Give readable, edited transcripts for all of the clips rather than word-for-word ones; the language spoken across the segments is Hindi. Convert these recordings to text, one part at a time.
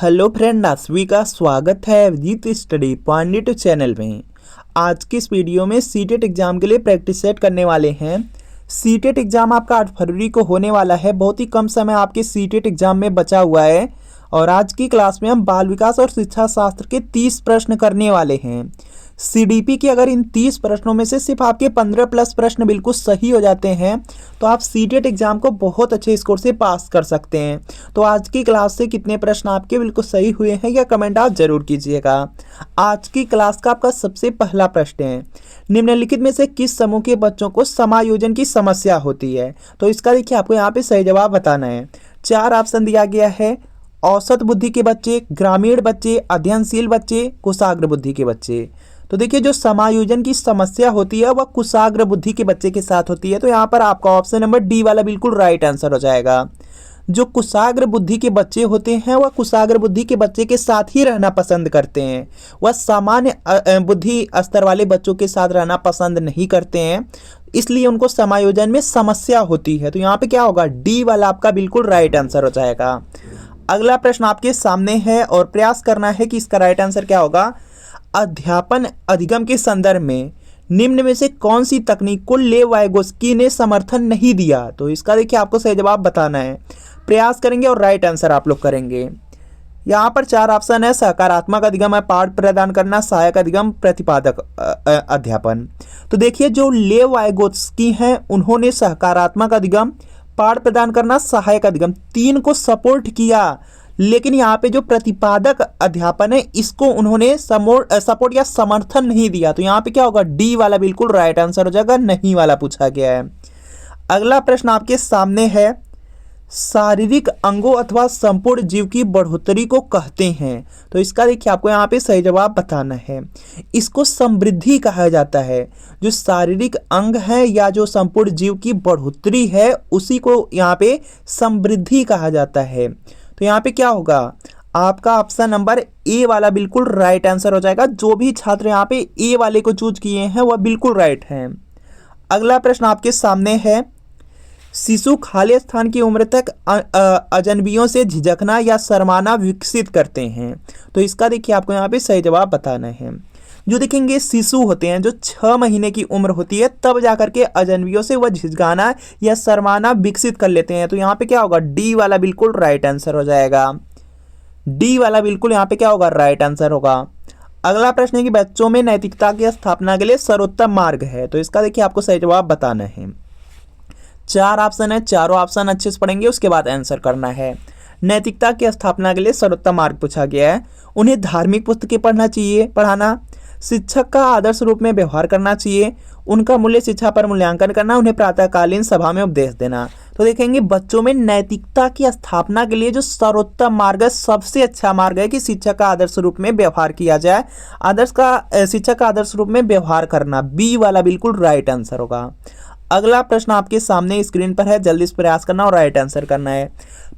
हेलो फ्रेंड, आप सभी का स्वागत है Abhijeet study point YouTube channel में। आज की इस वीडियो में सीटेट एग्जाम के लिए प्रैक्टिस सेट करने वाले हैं। सीटेट एग्जाम आपका 8 फरवरी को होने वाला है। बहुत ही कम समय आपके सीटेट एग्जाम में बचा हुआ है और आज की क्लास में हम बाल विकास और शिक्षा शास्त्र के 30 प्रश्न करने वाले हैं। सीडीपी के अगर इन 30 प्रश्नों में से सिर्फ आपके 15 प्लस प्रश्न बिल्कुल सही हो जाते हैं तो आप सीटेट एग्जाम को बहुत अच्छे स्कोर से पास कर सकते हैं। तो आज की क्लास से कितने प्रश्न आपके बिल्कुल सही हुए हैं या कमेंट आप जरूर कीजिएगा। आज की क्लास का आपका सबसे पहला प्रश्न है, निम्नलिखित में से किस समूह के बच्चों को समायोजन की समस्या होती है? तो इसका देखिए आपको यहाँ पे सही जवाब बताना है। 4 ऑप्शन दिया गया है। औसत बुद्धि के बच्चे, ग्रामीण बच्चे, अध्ययनशील बच्चे, कुशाग्र बुद्धि के बच्चे। तो देखिए जो समायोजन की समस्या होती है वह कुशाग्र बुद्धि के बच्चे के साथ होती है। तो यहाँ पर आपका ऑप्शन नंबर डी वाला बिल्कुल राइट आंसर हो जाएगा। जो कुशाग्र बुद्धि के बच्चे होते हैं वह कुशाग्र बुद्धि के बच्चे के साथ ही रहना पसंद करते हैं। वह सामान्य बुद्धि स्तर वाले बच्चों के साथ रहना पसंद नहीं करते हैं, इसलिए उनको समायोजन में समस्या होती है। तो यहाँ पे क्या होगा, डी वाला आपका बिल्कुल राइट आंसर हो जाएगा। अगला प्रश्न आपके सामने है और प्रयास करना है कि इसका राइट आंसर क्या होगा। अध्यापन अधिगम के संदर्भ में निम्न में से कौन सी तकनीक को लेव वाइगोस्की ने समर्थन नहीं दिया? तो इसका देखिए आपको सही जवाब बताना है। प्रयास करेंगे और राइट आंसर आप लोग करेंगे। यहाँ पर 4 ऑप्शन है। सकारात्मक अधिगम है, पाठ प्रदान करना, सहायक अधिगम, प्रतिपादक अध्यापन। तो देखिए जो लेव वाइगोस्की हैं उन्होंने सकारात्मक अधिगम, पाठ प्रदान करना, सहायक अधिगम 3 को सपोर्ट किया, लेकिन यहाँ पे जो प्रतिपादक अध्यापन है इसको उन्होंने सपोर्ट या समर्थन नहीं दिया। तो यहाँ पे क्या होगा, डी वाला बिल्कुल राइट आंसर हो जाएगा, नहीं वाला पूछा गया है। अगला प्रश्न आपके सामने है, शारीरिक अंगों अथवा संपूर्ण जीव की बढ़ोतरी को कहते हैं? तो इसका देखिए आपको यहाँ पे सही जवाब बताना है। इसको समृद्धि कहा जाता है। जो शारीरिक अंग है या जो संपूर्ण जीव की बढ़ोतरी है उसी को यहाँ पे समृद्धि कहा जाता है। तो यहाँ पे क्या होगा, आपका ऑप्शन नंबर ए वाला बिल्कुल राइट आंसर हो जाएगा। जो भी छात्र यहाँ पे ए वाले को चूज किए हैं वह बिल्कुल राइट हैं। अगला प्रश्न आपके सामने है, शिशु खाली स्थान की उम्र तक अजनबियों से झिझकना या शर्माना विकसित करते हैं? तो इसका देखिए आपको यहाँ पे सही जवाब बताना है। जो देखेंगे शिशु होते हैं जो 6 महीने की उम्र होती है तब जाकर के अजनबियों से वह झिझकाना या शर्माना विकसित कर लेते हैं। तो यहाँ पे क्या होगा, डी वाला बिल्कुल राइट आंसर हो जाएगा। डी वाला बिल्कुल यहाँ पे क्या होगा, राइट आंसर होगा। अगला प्रश्न है कि बच्चों में नैतिकता की स्थापना के लिए सर्वोत्तम मार्ग है? तो इसका देखिए आपको सही जवाब बताना है। 4 ऑप्शन है, चारों ऑप्शन अच्छे से पढ़ेंगे उसके बाद आंसर करना है। नैतिकता की स्थापना के लिए सर्वोत्तम मार्ग पूछा गया है। उन्हें धार्मिक पुस्तकें पढ़ाना, शिक्षक का आदर्श रूप में व्यवहार करना चाहिए, उनका मूल्य शिक्षा पर मूल्यांकन करना, उन्हें प्रातःकालीन सभा में उपदेश देना। तो देखेंगे बच्चों में नैतिकता की स्थापना के लिए जो सर्वोत्तम मार्ग है, सबसे अच्छा मार्ग है कि शिक्षक का आदर्श रूप में व्यवहार किया जाए। शिक्षक का आदर्श रूप में व्यवहार करना, बी वाला बिल्कुल राइट आंसर होगा। अगला प्रश्न आपके सामने स्क्रीन पर है, जल्दी से प्रयास करना और राइट आंसर करना है।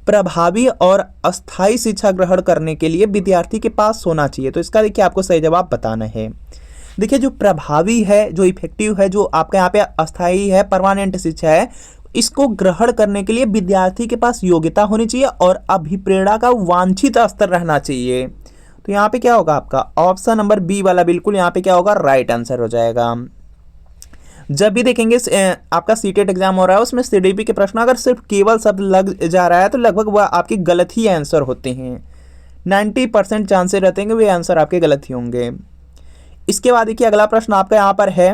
प्रभावी और अस्थायी शिक्षा ग्रहण करने के लिए विद्यार्थी के पास होना चाहिए? तो इसका देखिए आपको सही जवाब बताना है। देखिए जो प्रभावी है, जो इफेक्टिव है, जो आपका यहाँ पे अस्थायी है, परमानेंट शिक्षा है, इसको ग्रहण करने के लिए विद्यार्थी के पास योग्यता होनी चाहिए और अभिप्रेरणा का वांछित स्तर रहना चाहिए। तो यहाँ पे क्या होगा, आपका ऑप्शन नंबर बी वाला बिल्कुल यहाँ पे क्या होगा, राइट आंसर हो जाएगा। जब भी देखेंगे आपका सीटेट एग्जाम हो रहा है उसमें सीडीपी के प्रश्न अगर सिर्फ केवल शब्द लग जा रहा है तो लगभग वह आपके गलत ही आंसर होते हैं। 90% चांसेस रहते हैं कि वे आंसर आपके गलत ही होंगे। इसके बाद देखिए अगला प्रश्न आपका यहाँ पर है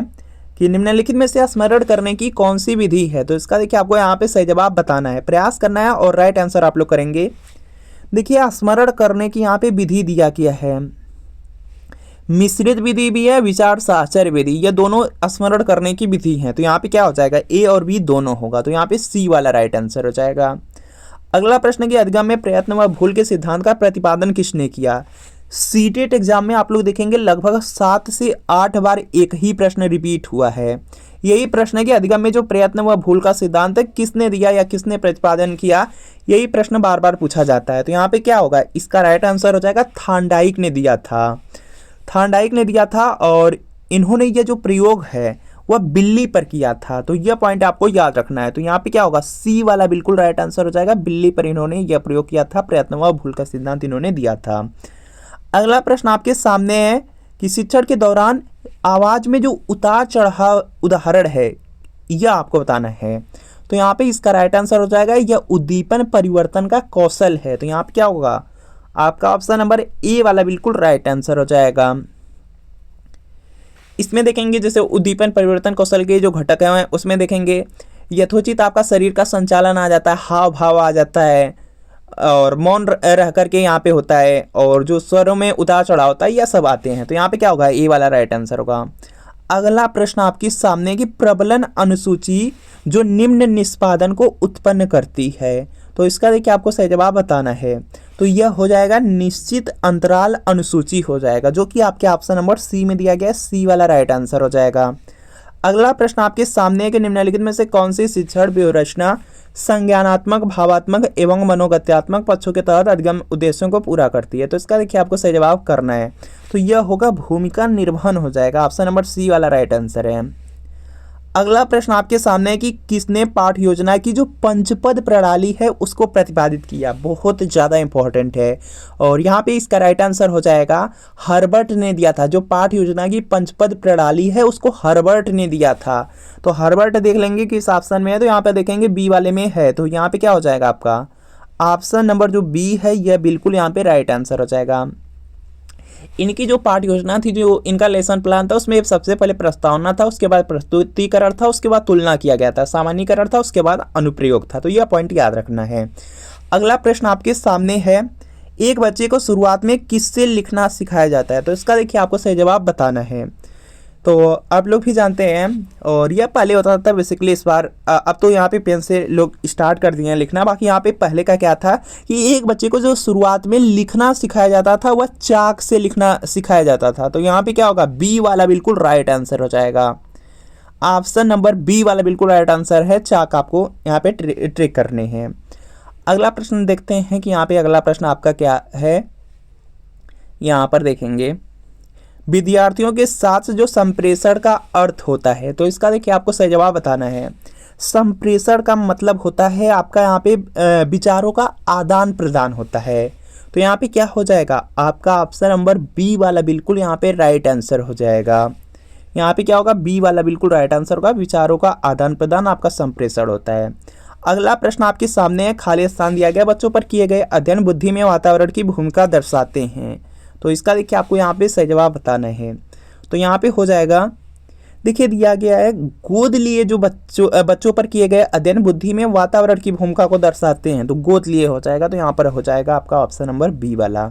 कि निम्नलिखित में से स्मरण करने की कौन सी विधि है? तो इसका देखिए आपको यहाँ पे सही जवाब बताना है, प्रयास करना है और राइट आंसर आप लोग करेंगे। देखिए स्मरण करने की यहाँ पे विधि दिया गया है, मिश्रित विधि भी है, विचार साहचर्य विधि, ये दोनों स्मरण करने की विधि है। तो यहाँ पे क्या हो जाएगा, ए और बी दोनों होगा। तो यहाँ पे सी वाला राइट आंसर हो जाएगा। अगला प्रश्न की अधिगम में प्रयत्न व भूल के सिद्धांत का प्रतिपादन किसने किया? सीटेट एग्जाम में आप लोग देखेंगे लगभग 7 से 8 बार एक ही प्रश्न रिपीट हुआ है। यही प्रश्न है कि अधिगम में जो प्रयत्न व भूल का सिद्धांत है किसने दिया या किसने प्रतिपादन किया, यही प्रश्न बार बार पूछा जाता है। तो यहाँ पे क्या होगा, इसका राइट आंसर हो जाएगा थांडाइक ने दिया था। थांडाइक ने दिया था और इन्होंने ये जो प्रयोग है वह बिल्ली पर किया था। तो यह पॉइंट आपको याद रखना है। तो यहाँ पे क्या होगा, सी वाला बिल्कुल राइट आंसर हो जाएगा। बिल्ली पर इन्होंने यह प्रयोग किया था, प्रयत्न व भूल का सिद्धांत इन्होंने दिया था। अगला प्रश्न आपके सामने है कि शिक्षण के दौरान आवाज में जो उतार चढ़ाव उदाहरण है यह आपको बताना है। तो यहाँ पे इसका राइट आंसर हो जाएगा यह उद्दीपन परिवर्तन का कौशल है। तो यहाँ पे क्या होगा, आपका ऑप्शन नंबर ए वाला बिल्कुल राइट आंसर हो जाएगा। इसमें देखेंगे जैसे उद्दीपन परिवर्तन कौशल के जो घटक हैं उसमें देखेंगे यथोचित आपका शरीर का संचालन आ जाता है, हाव भाव आ जाता है, और मौन रह करके यहाँ पे होता है, और जो स्वरों में उतार चढ़ाव होता है यह सब आते हैं। तो यहाँ पे क्या होगा, ए वाला राइट आंसर होगा। अगला प्रश्न आपके सामने की प्रबलन अनुसूची जो निम्न निष्पादन को उत्पन्न करती है। तो इसका देखिए आपको सही जवाब बताना है। तो यह हो जाएगा निश्चित अंतराल अनुसूची हो जाएगा, जो कि आपके ऑप्शन नंबर सी में दिया गया है। सी वाला राइट आंसर हो जाएगा। अगला प्रश्न आपके सामने है कि निम्नलिखित में से कौन सी शिक्षण व्यूहरचना संज्ञानात्मक, भावात्मक एवं मनोगत्यात्मक पक्षों के तहत अधिगम उद्देश्यों को पूरा करती है। तो इसका देखिए आपको सही जवाब करना है। तो यह होगा भूमिका निर्वहन हो जाएगा। ऑप्शन नंबर सी वाला राइट आंसर है। अगला प्रश्न आपके सामने है कि किसने पाठ योजना की जो पंचपद प्रणाली है उसको प्रतिपादित किया। बहुत ज़्यादा इंपॉर्टेंट है, और यहाँ पे इसका राइट आंसर हो जाएगा हर्बर्ट ने दिया था। जो पाठ योजना की पंचपद प्रणाली है उसको हर्बर्ट ने दिया था। तो हर्बर्ट देख लेंगे किस ऑप्शन में है, तो यहाँ पे देखेंगे बी वाले में है। तो यहाँ पे क्या हो जाएगा, आपका ऑप्शन नंबर जो बी है यह बिल्कुल यहाँ पे राइट आंसर हो जाएगा। इनकी जो पाठ योजना थी, जो इनका लेसन प्लान था, उसमें सबसे पहले प्रस्तावना था, उसके बाद प्रस्तुतिकरण था, उसके बाद तुलना किया गया था, सामान्यीकरण था, उसके बाद अनुप्रयोग था। तो यह पॉइंट याद रखना है। अगला प्रश्न आपके सामने है, एक बच्चे को शुरुआत में किससे लिखना सिखाया जाता है। तो इसका देखिए आपको सही जवाब बताना है। तो आप लोग भी जानते हैं, और यह पहले होता था बेसिकली, इस बार अब तो यहाँ पे पेन से लोग स्टार्ट कर दिए हैं लिखना। बाकी यहाँ पे पहले का क्या था कि एक बच्चे को जो शुरुआत में लिखना सिखाया जाता था वह चाक से लिखना सिखाया जाता था। तो यहाँ पे क्या होगा, बी वाला बिल्कुल राइट आंसर हो जाएगा। ऑप्शन नंबर बी वाला बिल्कुल राइट आंसर है। चाक आपको यहाँ पे ट्रिक करने हैं। अगला प्रश्न देखते हैं कि यहाँ पे अगला प्रश्न आपका क्या है। यहाँ पर देखेंगे विद्यार्थियों के साथ जो संप्रेषण का अर्थ होता है। तो इसका देखिए आपको सही जवाब बताना है। संप्रेषण का मतलब होता है आपका यहाँ पे विचारों का आदान प्रदान होता है। तो यहाँ पे क्या हो जाएगा, आपका ऑप्शन नंबर बी वाला बिल्कुल यहाँ पे राइट आंसर हो जाएगा। यहाँ पे क्या होगा, बी वाला बिल्कुल राइट आंसर होगा। विचारों का आदान प्रदान आपका संप्रेषण होता है। अगला प्रश्न आपके सामने है, खाली स्थान दिया गया बच्चों पर किए गए अध्ययन बुद्धि में वातावरण की भूमिका दर्शाते हैं। तो इसका देखिए आपको यहाँ पे सही जवाब बताना है। तो यहाँ पे हो जाएगा, देखिए दिया गया है गोद लिए जो बच्चों पर किए गए अध्ययन बुद्धि में वातावरण की भूमिका को दर्शाते हैं। तो गोद लिए हो जाएगा। तो यहाँ पर हो जाएगा आपका ऑप्शन नंबर बी वाला।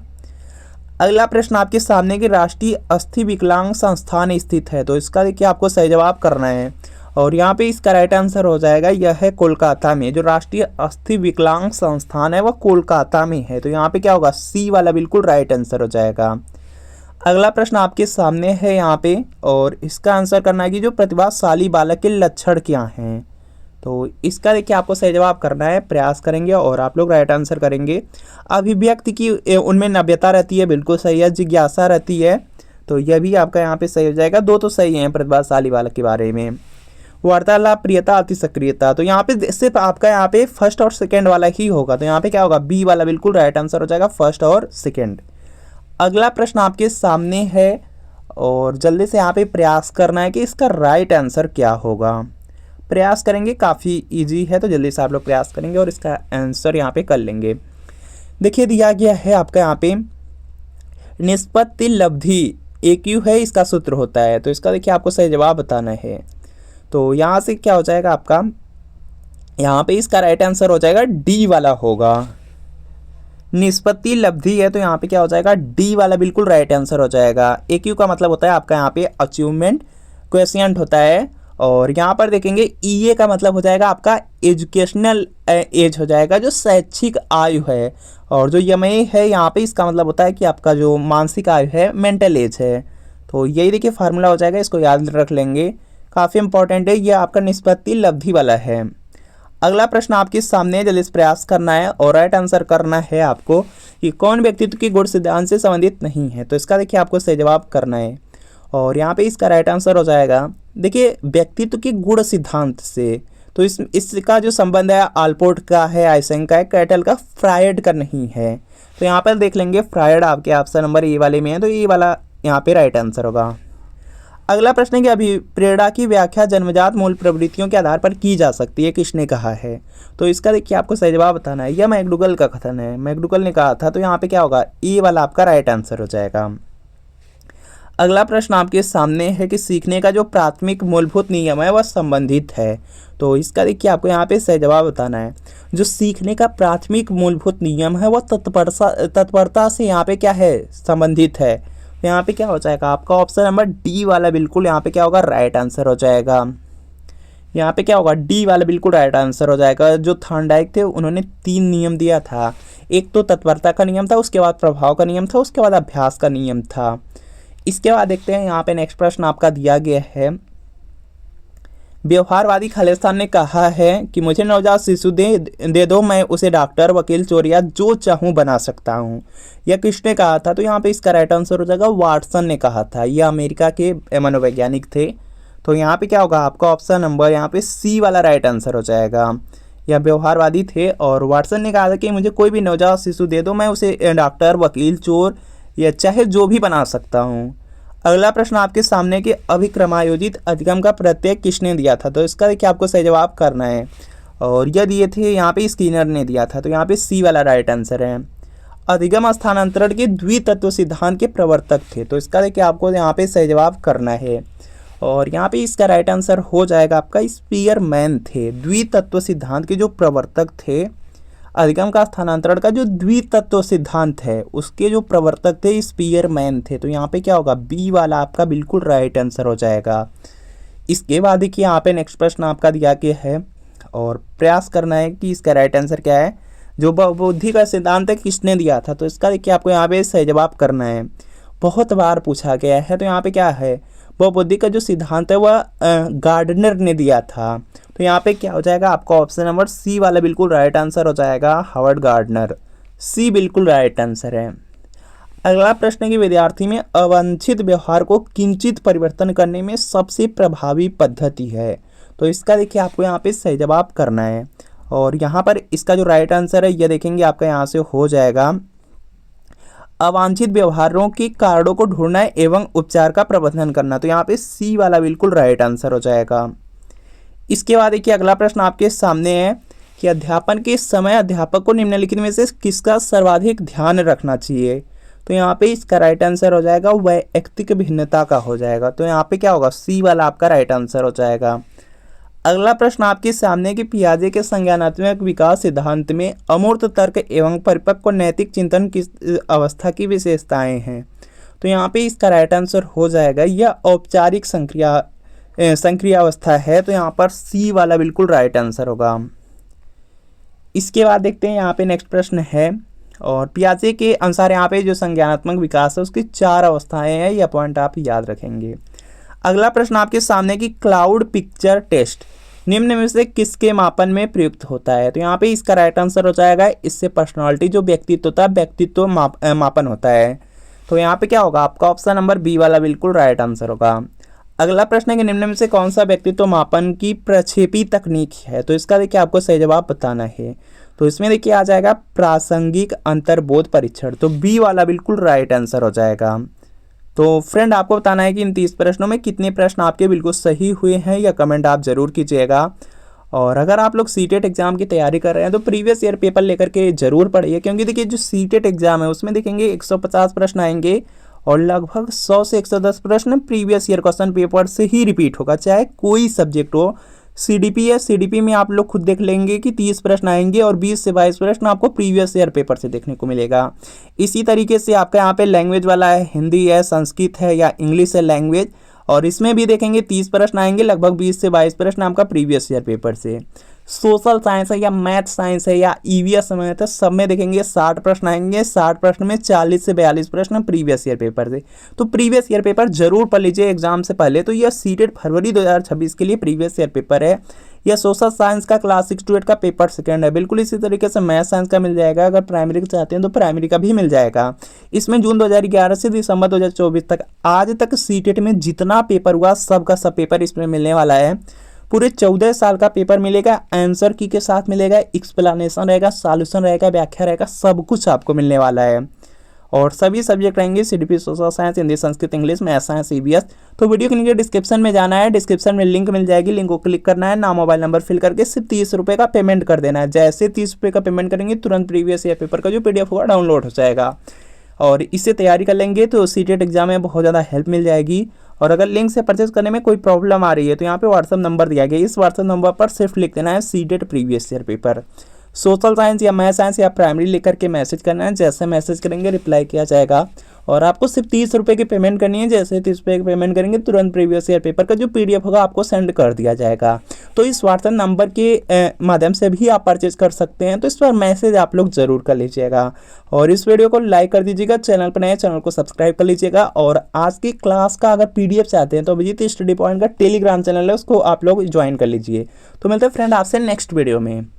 अगला प्रश्न आपके सामने कि राष्ट्रीय अस्थि विकलांग संस्थान स्थित है। तो इसका देखिए आपको सही जवाब करना है, और यहाँ पे इसका राइट आंसर हो जाएगा यह है कोलकाता में। जो राष्ट्रीय अस्थि विकलांग संस्थान है वह कोलकाता में है। तो यहाँ पे क्या होगा, सी वाला बिल्कुल राइट आंसर हो जाएगा। अगला प्रश्न आपके सामने है यहाँ पे, और इसका आंसर करना है कि जो प्रतिभाशाली बालक के लक्षण क्या हैं। तो इसका देखिए आपको सही जवाब करना है। प्रयास करेंगे और आप लोग राइट आंसर करेंगे। अभिव्यक्ति की उनमें नव्यता रहती है, बिल्कुल सही है। जिज्ञासा रहती है, तो यह भी आपका यहाँ पे सही हो जाएगा। दो तो सही हैं प्रतिभाशाली बालक के बारे में। वार्तालाप, प्रियता, अति सक्रियता। तो यहाँ पे सिर्फ आपका यहाँ पे फर्स्ट और सेकंड वाला ही होगा। तो यहाँ पे क्या होगा, बी वाला बिल्कुल राइट आंसर हो जाएगा, फर्स्ट और सेकंड। अगला प्रश्न आपके सामने है, और जल्दी से यहाँ पे प्रयास करना है कि इसका राइट आंसर क्या होगा। प्रयास करेंगे, काफ़ी इजी है, तो जल्दी से आप लोग प्रयास करेंगे और इसका आंसर यहाँ पे कर लेंगे। देखिए दिया गया है आपका यहाँ पे निष्पत्ति लब्धि AQ है, इसका सूत्र होता है। तो इसका देखिए आपको सही जवाब बताना है। तो यहाँ से क्या हो जाएगा आपका, यहाँ पे इसका राइट आंसर हो जाएगा डी वाला होगा। निष्पत्ति लब्धि है, तो यहाँ पे क्या हो जाएगा, डी वाला बिल्कुल राइट आंसर हो जाएगा। AQ का मतलब होता है आपका यहाँ पे अचीवमेंट क्वेश्चन होता है, और यहाँ पर देखेंगे EA का मतलब हो जाएगा आपका एजुकेशनल एज हो जाएगा, जो शैक्षिक आयु है। और जो MA है यहाँ पे, इसका मतलब होता है कि आपका जो मानसिक आयु है, मेंटल एज है। तो यही देखिए फार्मूला हो जाएगा, इसको याद रख लेंगे, काफ़ी इंपॉर्टेंट है। ये आपका निष्पत्ति लब्धि वाला है। अगला प्रश्न आपके सामने, जल्दी से प्रयास करना है और राइट आंसर करना है आपको कि कौन व्यक्तित्व के गुण सिद्धांत से संबंधित नहीं है। तो इसका देखिए आपको सही जवाब करना है, और यहाँ पे इसका राइट आंसर हो जाएगा देखिए व्यक्तित्व के गुण सिद्धांत से, तो इसका जो संबंध है आल्पोर्ट का है, आइसेंक का है, कैटल का, फ्रायड का नहीं है। तो यहाँ पर देख लेंगे फ्रायड आपके ऑप्शन नंबर ए वाले में है, तो ये वाला यहाँ पे राइट आंसर होगा। अगला प्रश्न है कि अभिप्रेरणा की व्याख्या जन्मजात मूल प्रवृत्तियों के आधार पर की जा सकती है, किसने कहा है? तो इसका देखिए आपको सही जवाब बताना है। यह मैकडूगल का कथन है, मैकडूगल ने कहा था, तो यहाँ पे क्या होगा, ए वाला आपका राइट आंसर हो जाएगा। अगला प्रश्न आपके सामने है कि सीखने का जो प्राथमिक मूलभूत नियम है वह संबंधित है। तो इसका देखिए आपको यहाँ पे सही जवाब बताना है। जो सीखने का प्राथमिक मूलभूत नियम है वह तत्परता से यहाँ पे क्या है, संबंधित है। तो यहाँ पे क्या हो जाएगा आपका ऑप्शन नंबर डी वाला बिल्कुल यहाँ पे क्या होगा, राइट आंसर हो जाएगा। यहाँ पे क्या होगा, डी वाला बिल्कुल राइट आंसर हो जाएगा। जो थॉर्नडाइक थे उन्होंने 3 नियम दिया था, एक तो तत्परता का नियम था, उसके बाद प्रभाव का नियम था, उसके बाद अभ्यास का नियम था। इसके बाद देखते हैं यहाँ पे नेक्स्ट प्रश्न आपका दिया गया है। व्यवहारवादी खालिस्तान ने कहा है कि मुझे नवजात शिशु दे दो, मैं उसे डॉक्टर, वकील, चोर या जो चाहूँ बना सकता हूँ। यह किसने कहा था? तो यहाँ पे इसका राइट आंसर हो जाएगा वाटसन ने कहा था। यह अमेरिका के मनोवैज्ञानिक थे। तो यहाँ पे क्या होगा आपका ऑप्शन नंबर यहाँ पे सी वाला राइट आंसर हो जाएगा। यह व्यवहारवादी थे और वाटसन ने कहा था कि मुझे कोई भी नवजात शिशु दे दो, मैं उसे डॉक्टर, वकील, चोर या चाहे जो भी बना सकता हूँ। अगला प्रश्न आपके सामने कि अभिक्रमायोजित अधिगम का प्रत्यय किसने दिया था? तो इसका देखिए आपको सही जवाब करना है और यह दिए थे यहाँ पे स्किनर ने दिया था। तो यहाँ पे सी वाला राइट आंसर है। अधिगम स्थानांतरण के द्वितत्व सिद्धांत के प्रवर्तक थे। तो इसका देखिए आपको यहाँ पे सही जवाब करना है और यहाँ पे इसका राइट आंसर हो जाएगा आपका स्पीयरमैन थे। द्वितत्व सिद्धांत के जो प्रवर्तक थे, अधिगम का स्थानांतरण का जो द्वितत्व सिद्धांत है उसके जो प्रवर्तक थे स्पीयरमैन थे। तो यहाँ पे क्या होगा, बी वाला आपका बिल्कुल राइट आंसर हो जाएगा। इसके बाद देखिए यहाँ पे नेक्स्ट प्रश्न आपका दिया गया है और प्रयास करना है कि इसका राइट आंसर क्या है। जो बहुबुद्धि का सिद्धांत है किसने दिया था? तो इसका देखिए आपको यहाँ पे सही जवाब करना है। बहुत बार पूछा गया है। तो यहाँ पे क्या है, बहुबुद्धि का जो सिद्धांत है वह गार्डनर ने दिया था। तो यहाँ पे क्या हो जाएगा आपका ऑप्शन नंबर सी वाला बिल्कुल राइट आंसर हो जाएगा, हावर्ड गार्डनर। सी बिल्कुल राइट आंसर है। अगला प्रश्न है कि विद्यार्थी में अवांछित व्यवहार को किंचित परिवर्तन करने में सबसे प्रभावी पद्धति है। तो इसका देखिए आपको यहाँ पे सही जवाब करना है और यहाँ पर इसका जो राइट आंसर है यह देखेंगे आपका यहाँ से हो जाएगा अवांछित व्यवहारों के कारणों को ढूंढना एवं उपचार का प्रबंधन करना। तो यहाँ पे सी वाला बिल्कुल राइट आंसर हो जाएगा। इसके बाद देखिए अगला प्रश्न आपके सामने है कि अध्यापन के समय अध्यापक को निम्नलिखित में से किसका सर्वाधिक ध्यान रखना चाहिए? तो यहाँ पे इसका राइट आंसर हो जाएगा वैयक्तिक भिन्नता का हो जाएगा। तो यहाँ पे क्या होगा, सी वाला आपका राइट आंसर हो जाएगा। अगला प्रश्न आपके सामने कि पियाजे के संज्ञानात्मक विकास सिद्धांत में अमूर्त तर्क एवं परिपक्व नैतिक चिंतन किस अवस्था की विशेषताएं हैं? तो यहाँ पे इसका राइट आंसर हो जाएगा यह औपचारिक संक्रिय अवस्था है। तो यहाँ पर सी वाला बिल्कुल राइट आंसर होगा। इसके बाद देखते हैं यहाँ पे नेक्स्ट प्रश्न है और पियाजे के अनुसार यहाँ पे जो संज्ञानात्मक विकास है उसकी 4 अवस्थाएं हैं। यह पॉइंट आप याद रखेंगे। अगला प्रश्न आपके सामने कि क्लाउड पिक्चर टेस्ट निम्न में से किसके मापन में प्रयुक्त होता है? तो यहाँ पे इसका राइट आंसर हो जाएगा इससे पर्सनालिटी जो व्यक्तित्व होता है व्यक्तित्व मापन होता है। तो यहाँ पे क्या होगा आपका ऑप्शन नंबर बी वाला बिल्कुल राइट आंसर होगा। अगला प्रश्न है कि निम्न में से कौन सा व्यक्तित्व मापन की प्रक्षेपी तकनीक है? तो इसका देखिए आपको सही जवाब बताना है। तो इसमें देखिए आ जाएगा प्रासंगिक अंतर्बोध परीक्षण। तो बी वाला बिल्कुल राइट आंसर हो जाएगा। तो फ्रेंड आपको बताना है कि इन 30 प्रश्नों में कितने प्रश्न आपके बिल्कुल सही हुए हैं या कमेंट आप जरूर कीजिएगा। और अगर आप लोग सीटेट एग्जाम की तैयारी कर रहे हैं तो प्रीवियस ईयर पेपर लेकर के जरूर पढ़िए, क्योंकि देखिए जो सीटेट एग्जाम है उसमें देखेंगे 150 प्रश्न आएंगे और लगभग 100 से 110 प्रश्न प्रीवियस ईयर क्वेश्चन पेपर से ही रिपीट होगा, चाहे कोई सब्जेक्ट हो। सीडीपी है, सीडीपी में आप लोग खुद देख लेंगे कि 30 प्रश्न आएंगे और 20 से 22 प्रश्न आपको प्रीवियस ईयर पेपर से देखने को मिलेगा। इसी तरीके से आपका यहाँ पे लैंग्वेज वाला है, हिंदी है, संस्कृत है या इंग्लिश है लैंग्वेज, और इसमें भी देखेंगे 30 प्रश्न आएंगे, लगभग 20 से 22 प्रश्न आपका प्रीवियस ईयर पेपर से। सोशल साइंस है या मैथ साइंस है या ईवीएस मैथ है, सब में देखेंगे 60 प्रश्न आएंगे। 60 प्रश्न में 40 से 42 प्रश्न प्रीवियस ईयर पेपर से। तो प्रीवियस ईयर पेपर जरूर पढ़ लीजिए एग्जाम से पहले। तो यह सीटेट फरवरी 2026 के लिए प्रीवियस ईयर पेपर है। यह सोशल साइंस का क्लास 6 to 8 का पेपर सेकंड है। बिल्कुल इसी तरीके से मैथ साइंस का मिल जाएगा, अगर प्राइमरी का चाहते हैं तो प्राइमरी का भी मिल जाएगा। इसमें जून 2011 से दिसंबर 2024 तक आज तक सीटेट में जितना पेपर हुआ सब का सब पेपर इसमें मिलने वाला है। पूरे 14 साल का पेपर मिलेगा, आंसर की के साथ मिलेगा, एक्सप्लेनेशन रहेगा, सॉल्यूशन रहेगा, व्याख्या रहेगा, सब कुछ आपको मिलने वाला है। और सभी सब्जेक्ट रहेंगे CDP, social science, Hindi, Sanskrit, English, math science, EVS. तो वीडियो के नीचे डिस्क्रिप्शन में जाना है, डिस्क्रिप्शन में लिंक मिल जाएगी, लिंक को क्लिक करना है, नाम मोबाइल नंबर फिल करके सिर्फ 30 रुपये का पेमेंट कर देना है। जैसे 30 रुपये का पेमेंट करेंगे तुरंत प्रीवियस ईयर पेपर का जो PDF होगा डाउनलोड हो जाएगा और इससे तैयारी कर लेंगे तो सीटेट एग्जाम में बहुत ज़्यादा हेल्प मिल जाएगी। और अगर लिंक से परचेज करने में कोई प्रॉब्लम आ रही है तो यहाँ पे व्हाट्सअप नंबर दिया गया है, इस व्हाट्सअप नंबर पर सिर्फ लिख देना है CTET previous year paper. Social science या मैथ साइंस या प्राइमरी लेकर के मैसेज करना है, जैसे मैसेज करेंगे रिप्लाई किया जाएगा। और आपको सिर्फ 30 रुपये की पेमेंट करनी है, जैसे 30 रुपये की पेमेंट करेंगे तुरंत प्रीवियस ईयर पेपर का जो PDF होगा आपको सेंड कर दिया जाएगा। तो इस व्हाट्सएप नंबर के माध्यम से भी आप परचेज कर सकते हैं। तो इस पर मैसेज आप लोग जरूर कर लीजिएगा और इस वीडियो को लाइक कर दीजिएगा, चैनल पर नए चैनल को सब्सक्राइब कर लीजिएगा। और आज की क्लास का अगर PDF चाहते हैं तो विजिट स्टडी पॉइंट का टेलीग्राम चैनल है, उसको आप लोग ज्वाइन कर लीजिए। तो मिलते हैं फ्रेंड आपसे नेक्स्ट वीडियो में।